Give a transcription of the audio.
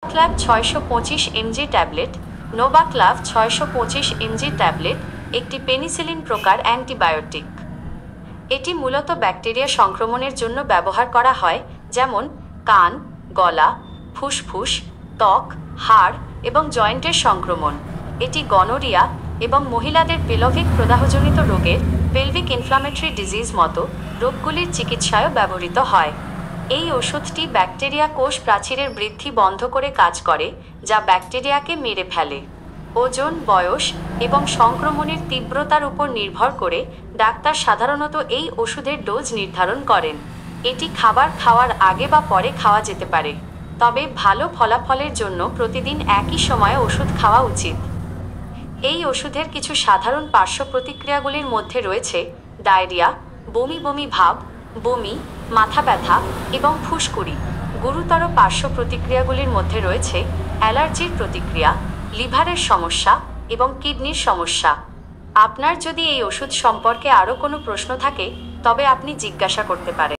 নোভাক্লাভ 625 mg tablet. নোভাক্লাভ 625 mg tablet একটি penicillin প্রকার antibiotic. এটি মূলত ব্যাকটেরিয়া সংক্রমণের জন্য ব্যবহার করা হয়, যেমন কান, গলা, ফুসফুস, ত্বক, হাড় এবং জয়েন্টের সংক্রমণ। এটি গনোরিয়া এবং মহিলাদের পেলভিক প্রদাহজনিত রোগের পেলভিক ইনফ্লামেটরি ডিজিজ মতো রোগগুলির চিকিৎসায়ও ব্যবহৃত হয়। এই ওষুধটি ব্যাকটেরিয়া কোষ প্রাচীরের বৃদ্ধি বন্ধ করে কাজ করে, যা ব্যাকটেরিয়াকে মেরে ফেলে। ওজন, বয়স এবং সংক্রমণের তীব্রতার উপর নির্ভর করে ডাক্তার সাধারণত এই ওষুধের ডোজ নির্ধারণ করেন। এটি খাবার খাওয়ার আগে বা পরে খাওয়া যেতে পারে, তবে ভালো ফলাফলের জন্য প্রতিদিন একই সময়ে ওষুধ খাওয়া উচিত। এই ওষুধের কিছু সাধারণ পার্শ্ব প্রতিক্রিয়াগুলির মধ্যে রয়েছে ডায়রিয়া, বমি বমি ভাব, বমি, মাথা ব্যথা এবং ফুসকুড়ি। গুরুতর পার্শ্ব প্রতিক্রিয়াগুলির মধ্যে রয়েছে অ্যালার্জির প্রতিক্রিয়া, লিভারের সমস্যা এবং কিডনির সমস্যা। আপনার যদি এই ওষুধ সম্পর্কে আরও কোনো প্রশ্ন থাকে, তবে আপনি জিজ্ঞাসা করতে পারেন।